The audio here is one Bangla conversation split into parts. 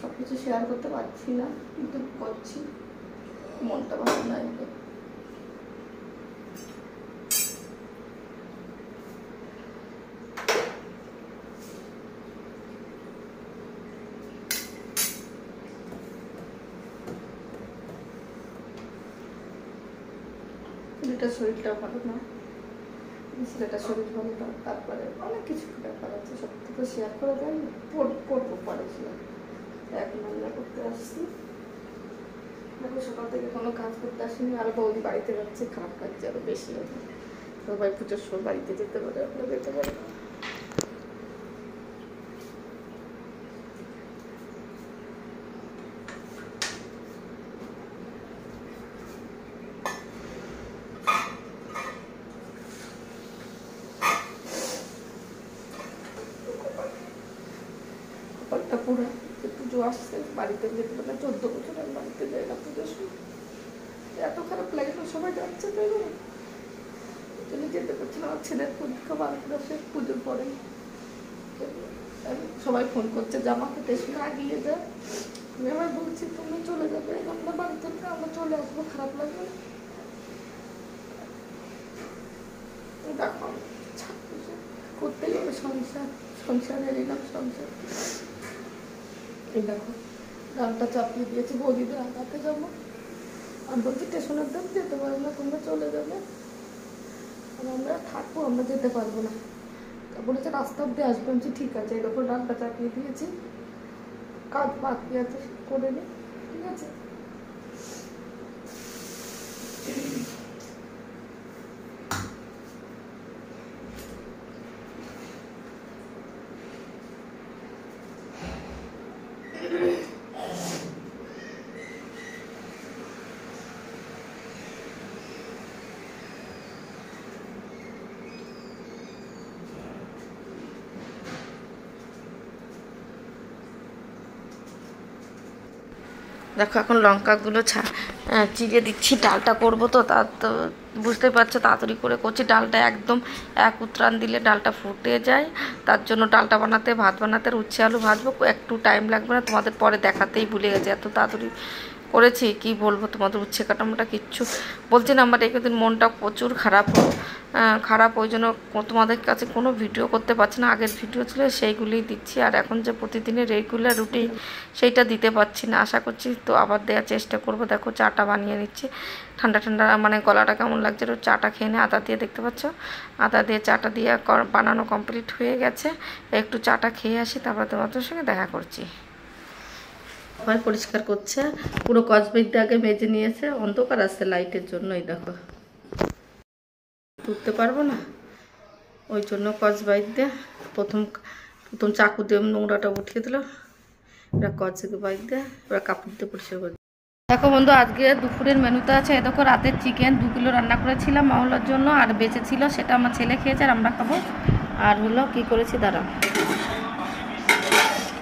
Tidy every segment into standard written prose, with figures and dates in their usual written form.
সব কিছু শেয়ার করতে পারছি না, কিন্তু করছি, মনটা ভালো না একদম। ছেলেটার শরীরটাও ভালো না, ছেলেটার শরীর ভালো না, তারপরে অনেক কিছু ব্যাপার আছে, সব থেকে শেয়ার করে দেয়, পড়বো পরে শেয়ার। এখন রান্না করতে আসছি, দেখো সকাল থেকে কোনো কাজ করতে আসিনি, আর বৌদি বাড়িতে যাচ্ছে, খারাপ লাগছে আরো বেশি হবে। সবাই পুজোর সময় বাড়িতে যেতে পারে, আমরা যেতে পারি না। পুরো পুজো আসছে, বাড়িতে যেতে পারে 14 বছর আর বাড়িতে যায় না পুজোর সময়, এত খারাপ লাগে না। সবাই যাচ্ছে তাই জন্য যেতে পারছি না। আমার ছেলের পরীক্ষা 12 পুজোর পরে, সবাই ফোন করছে যে আমাকে টেস্ট আগিয়ে যায়। আমি আবার বলছি তুমি চলে যাবে, আমরা বাড়িতে আমরা চলে আসবো, খারাপ লাগবে। দেখো করতে গেলে সংসারের এলাম সংসার। এই দেখো ডালটা চাপিয়ে দিয়েছি, বৌদিদের আগাতে যাবো, আর বলছি স্টেশনের দাম যেতে পারবো না, তোমরা চলে যাবে, আর আমরা থাকবো, আমরা যেতে পারবো না। বলেছে রাস্তা অব্দি আসবে, আমি ঠিক আছে। এরকম ডালটা চাপিয়ে দিয়েছি, কাজ বাকি আছে করে নি, ঠিক আছে। দেখো এখন লঙ্কাগুলো চিড়ে দিচ্ছি, ডালটা করবো তো, তার তো বুঝতে পারছো তাড়াতাড়ি করে করছি। ডালটা একদম এক উতরান দিলে ডালটা ফুটে যায়, তার জন্য ডালটা বানাতে, ভাত বানাতে, উচ্ছে আলু ভাজবো, একটু টাইম লাগবে না। তোমাদের পরে দেখাতেই ভুলে গেছে, এত তাড়াতাড়ি করেছি কি বলবো তোমাদের। উচ্ছে কাটামোটা কিচ্ছু বলছি না, আমার একদিন মনটা প্রচুর খারাপ, ওই জন্য তোমাদের কাছে কোনো ভিডিও করতে পারছি না। আগের ভিডিও ছিল সেইগুলিই দিচ্ছি, আর এখন যে প্রতিদিনের রেগুলার রুটিন সেইটা দিতে পারছি না। আশা করছি তো আবার দেওয়ার চেষ্টা করব। দেখো চাটা বানিয়ে নিচ্ছি, ঠান্ডা ঠান্ডা মানে গলাটা কেমন লাগছে, চাটা খেয়ে নিয়ে আদা দিয়ে, দেখতে পাচ্ছ আদা দিয়ে চাটা দিয়ে বানানো কমপ্লিট হয়ে গেছে। একটু চাটা খেয়ে আসি, তারপর তোমাদের সঙ্গে দেখা করছি। সবাই পরিষ্কার করছে, পুরো কসবেট আগে মেজে নিয়েছে, অন্ধকার আসছে লাইটের জন্য। এই দেখো তুলতে পারবো না, ওই জন্য কসবাইট দিয়ে প্রথম চাকু দিয়ে নোংরাটা উঠিয়ে দিল, এবার কসবাইট দিয়ে এবার কাপড় দিয়ে পরিষ্কার করে। দেখো বন্ধু, আজকে দুপুরের মেনুতে আছে, এ দেখো রাতের চিকেন 2 কিলো রান্না করেছিলাম মাওলার জন্য, আর বেঁচে ছিল, সেটা আমার ছেলে খেয়েছে আর আমরা খাবো। আর হলো কি করেছি দাঁড়াও,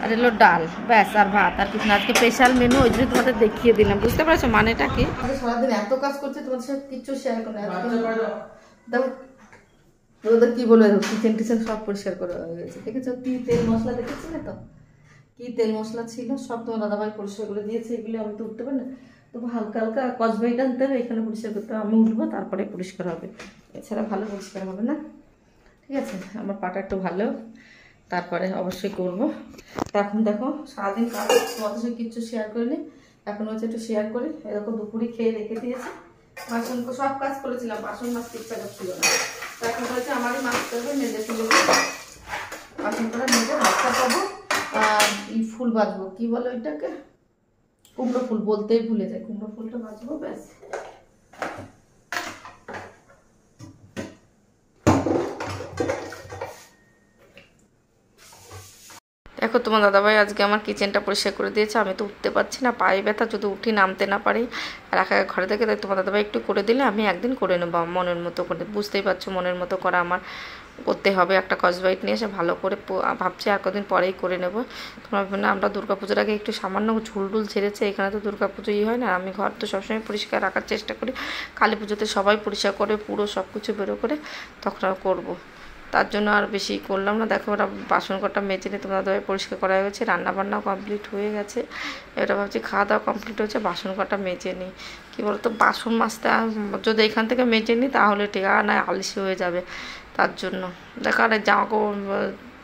আর এলো ডাল, ব্যাস, আর ভাত, আর কিছু না। আজকে স্পেশাল মেনু, ওই জন্য তোমাদের দেখিয়ে দিলাম, বুঝতে পারছো মানেটা কি। সারাদিন এত কাজ করছে, তোমাদের সাথে কিচ্ছু শেয়ার করে তোদের কি বলে, কিচেন টিচেন সব পরিষ্কার করে হয়ে গেছে। দেখেছো কি তেল মশলা দেখেছিলে তো, কি তেল মশলা ছিল, সব তোমার দাদাভাই পরিষ্কার করে দিয়েছে। এগুলো আমি তো উঠতে পারি না, তবু হালকা হালকা কসবাইট আনতে হবে, এখানে পরিষ্কার করতে হবে। আমি উঠবো তারপরে পরিষ্কার হবে, এছাড়া ভালো পরিষ্কার হবে না, ঠিক আছে। আমার পাটা একটু ভালো, তারপরে অবশ্যই করবো। এখন দেখো সারাদিন কাজ তোমাদের সাথে কিচ্ছু শেয়ার করিনি, এখন হচ্ছে একটু শেয়ার করি। এরকম দুপুরে খেয়ে রেখে দিয়েছি, বাসন সব কাজ করেছিলাম, বাসন মাজতে ইচ্ছা করছিল না, এখন হচ্ছে আমারই মাজতে হবে, মেজে ফেলে বাসন করে মেজে ভাতটা পাবো। আর ফুল বাজবো, কি বলে ওইটাকে, কুমড়ো ফুল, বলতেই ভুলে যায়, কুমড়ো ফুলটা বাজবো, ব্যাস। দেখো তোমার দাদাভাই আজকে আমার কিচেনটা পরিষ্কার করে দিয়েছে, আমি তো উঠতে পারছি না, পায়ে ব্যথা, যদি উঠি নামতে না পারি, আর একা ঘরে থেকে, তাই তোমার দাদাভাই একটু করে দিলে আমি একদিন করে নেবো মনের মতো করে। বুঝতেই পারছো মনের মতো করা আমার করতে হবে। একটা কসবাইট নিয়ে এসে ভালো করে ভাবছি আর কদিন পরেই করে নেবো। তোমরা না, আমরা দুর্গাপুজোর আগে একটু সামান্য ঝুলডুল ছেড়েছে, এখানে তো দুর্গাপুজোই হয় না। আমি ঘর তো সবসময় পরিষ্কার রাখার চেষ্টা করি, কালী পুজোতে সবাই পরিষ্কার করে পুরো সব কিছু বেরো করে তখন করবো। তার জন্য আর বেশি করলাম না। দেখো ওরা বাসন কটা মেজে নিয়ে তোমরা দাদাভাই পরিষ্কার করা হয়ে গেছে, রান্নাবান্নাও কমপ্লিট হয়ে গেছে। এবার ভাবছি খাওয়া দাওয়া কমপ্লিট হয়েছে, বাসন কটা মেজে নিই। কী বলতো বাসন মাজতে যদি এখান থেকে মেজে নিই তাহলে ঠিক, আর না আলসি হয়ে যাবে। তার জন্য দেখো আর জামা কাপড়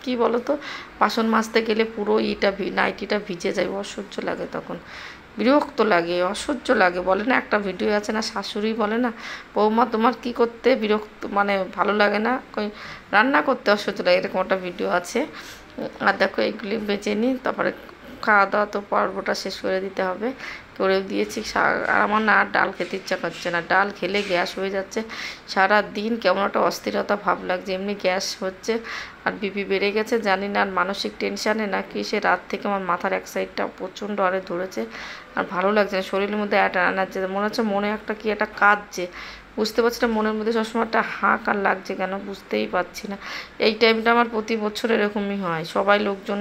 কী বলো তো, বাসন মাজতে গেলে পুরো নাইটিটা ভিজে যায়, অসহ্য লাগে, তখন বিরক্ত লাগে, অসহ্য লাগে। বলে না একটা ভিডিও আছে না, শাশুড়ি বলে না, বৌমা তোমার কি করতে বিরক্ত, মানে ভালো লাগে না, রান্না করতে অসহ্য লাগে, এরকম একটা ভিডিও আছে। আর দেখো এইগুলি বেঁচে নিই, তারপরে খাওয়া দাওয়া তো পর্বটা শেষ করে দিতে হবে, করেও দিয়েছি। আর আমার না আর ডাল খেতে ইচ্ছা করছে না, ডাল খেলে গ্যাস হয়ে যাচ্ছে, সারা দিন কেমন একটা অস্থিরতা ভাব লাগছে, এমনি গ্যাস হচ্ছে আর বিপি বেড়ে গেছে জানি না, আর মানসিক টেনশানে নাকি সে রাত থেকে আমার মাথার এক সাইডটা প্রচণ্ড আরে ধরেছে, আর ভালো লাগছে না, শরীরের মধ্যে একটা এনার্জি মনে হচ্ছে, মনে একটা কি একটা কাঁদছে, বুঝতে পারছি না, মনের মধ্যে সবসময় একটা হাঁক আর লাগছে কেন বুঝতেই পারছি না। এই টাইমটা আমার প্রতি বছর এরকমই হয়, সবাই লোকজন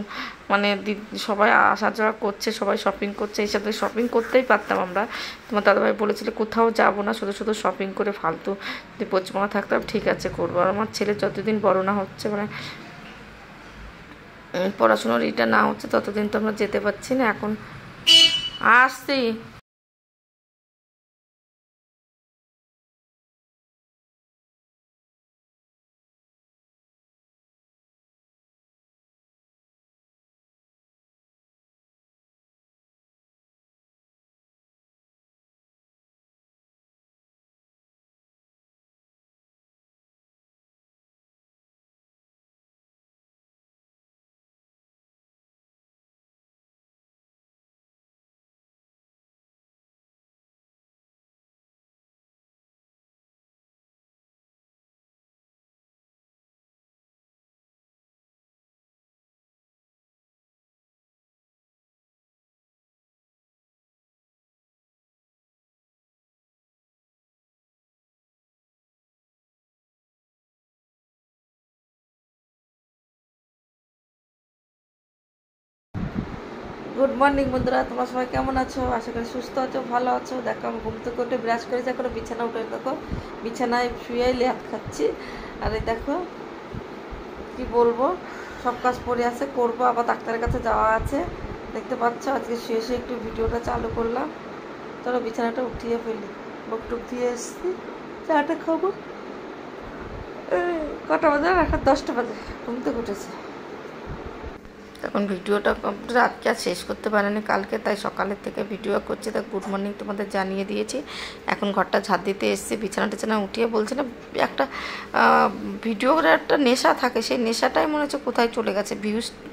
মানে সবাই আসা যাওয়া করছে, সবাই শপিং করছে, এই সাথে শপিং করতেই পারতাম আমরা, তোমার দাদাভাই বলেছিল কোথাও যাবো না, শুধু শুধু শপিং করে ফালতু যদি পশ্চিমবঙ্গে থাকতাম ঠিক আছে করবো। আর আমার ছেলে যতদিন বড় না হচ্ছে, মানে পড়াশোনার এটা না হচ্ছে ততদিন তো আমরা যেতে পারছি না। এখন আসছি। গুড মর্নিং বন্ধুরা, তোমরা সবাই কেমন আছো? আশা করি সুস্থ আছো, ভালো আছো। দেখো আমি ঘুম থেকে উঠে ব্রাশ করেছি, এখন বিছানা উঠে দেখো বিছানায় শুয়ে লেহাত খাচ্ছি। আর এই দেখো কি বলবো, সব কাজ পড়ে আছে, করবো, আবার ডাক্তারের কাছে যাওয়া আছে। দেখতে পাচ্ছ আজকে শুয়ে শুয়ে একটু ভিডিওটা চালু করলাম। চলো বিছানাটা উঠিয়ে ফেলি, বুক টুক দিয়ে এসছি, চাটা খাবো। কটা বাজে? এখন 10টা বাজে, ঘুম থেকে উঠেছে। তখন ভিডিওটা কমপ্লিট আজকে আর শেষ করতে পারিনি কালকে, তাই সকালের থেকে ভিডিও করছি। তাই গুড মর্নিং তোমাদের জানিয়ে দিয়েছি। এখন ঘরটা ঝাড় দিতে এসেছি, বিছানা টিছানা উঠিয়ে, বলছে না একটা ভিডিওর একটা নেশা থাকে, সেই নেশাটাই মনে হচ্ছে কোথায় চলে গেছে।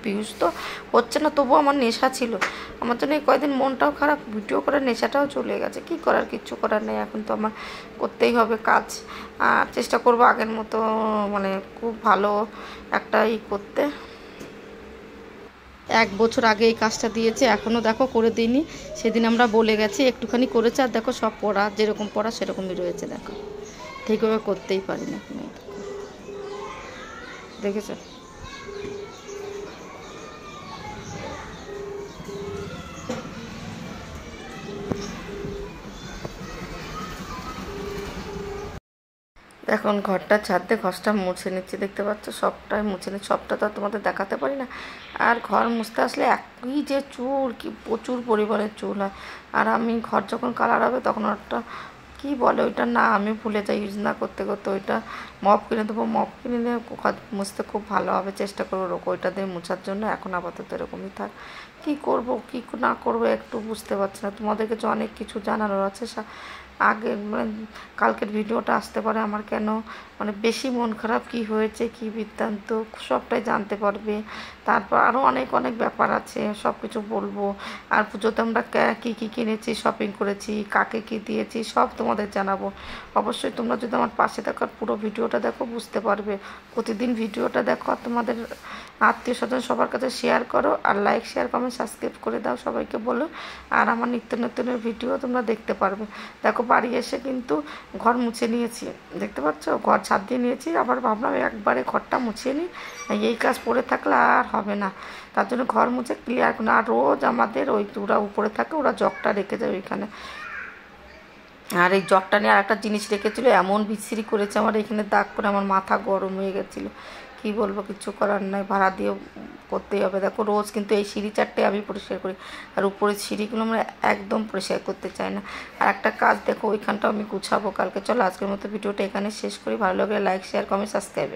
ভিউজ তো হচ্ছে না, তবুও আমার নেশা ছিল। আমার জন্য এই কয়েকদিন মনটাও খারাপ, ভিডিও করার নেশাটাও চলে গেছে। কি করার, কিচ্ছু করার নেই, এখন তো আমার করতেই হবে কাজ। চেষ্টা করবো আগের মতো, মানে খুব ভালো একটা করতে। 1 বছর আগে এই কাজটা দিয়েছে, এখনও দেখো করে দিইনি। সেদিন আমরা বলে গেছি, একটুখানি করেছে, আর দেখো সব পড়া যেরকম পড়া সেরকমই রয়েছে। দেখো ঠিকভাবে করতেই পারি না, দেখেছো? এখন ঘরটা ছাদতে ঘরটা মুছে নিচ্ছি, দেখতে পাচ্ছ সবটাই মুছে নিচ্ছি। সবটা তো তোমাদের দেখাতে পারি না। আর ঘর মুছতে আসলে একই যে চুল, কি প্রচুর পরিমাণে চুল হয়। আর আমি ঘর যখন কালার হবে তখন একটা কি বলে ওইটা, না আমি ভুলে যাই, ইউজ না করতে করতে ওইটা মপ কিনে দেবো। মপ কিনে নিয়ে ঘর মুছতে খুব ভালো হবে, চেষ্টা করবো ওইটা দিয়ে মোছার জন্য। এখন আপাতত এরকমই থাক, কী করব কী না করবো একটু বুঝতে পারছি না। তোমাদেরকে যে অনেক কিছু জানানোর আছে, আগে মানে কালকের ভিডিওটা আসতে পারে আমার কেন মানে বেশি মন খারাপ, কি হয়েছে, কি বৃত্তান্ত, সবটাই জানতে পারবে। তারপর আরও অনেক অনেক ব্যাপার আছে, সব কিছু বলবো। আর পুজোতে আমরা কী কী কিনেছি, শপিং করেছি, কাকে কী দিয়েছি, সব তোমাদের জানাবো। অবশ্যই তোমরা যদি আমার পাশে থাকার পুরো ভিডিওটা দেখো বুঝতে পারবে। প্রতিদিন ভিডিওটা দেখো, আর তোমাদের আত্মীয় স্বজন সবার কাছে শেয়ার করো, আর লাইক শেয়ার কমেন্ট সাবস্ক্রাইব করে দাও, সবাইকে বলো। আর আমার নিত্য নতুনের ভিডিও তোমরা দেখতে পারবে। দেখো বাড়ি এসে কিন্তু ঘর মুছে নিয়েছি, দেখতে পাচ্ছ, ঘর ছাদ দিয়ে নিয়েছি। আবার ভাবলাম একবারে ঘরটা মুছিয়ে নিই, এই কাজ পড়ে থাকলে আর হবে না, তার জন্য ঘর মুছে ক্লিয়ার করি। আর রোজ আমাদের ওরা উপরে থাকে, ওরা জগটা রেখে যায় ওইখানে, আর এই জগটা নিয়ে আর একটা জিনিস রেখেছিলো, এমন বিচ্ছিরি করেছে আমার এখানে দাগ করে, আমার মাথা গরম হয়ে গেছিলো। কি বলবো, কিছু করার নাই, ভাড়া দিয়ে করতেই হবে। দেখো রোজ কিন্তু এই সিঁড়ি চারটে আমি পরিষ্কার করি, আর উপরের সিঁড়িগুলো আমরা একদম পরিষ্কার করতে চাই না। আর একটা কাজ দেখো, ওইখানটাও আমি গুছাবো কালকে। চলো আজকের মতো ভিডিওটা এখানে শেষ করি। ভালো লাগলে লাইক, শেয়ার, কমেন্ট, সাবস্ক্রাইব।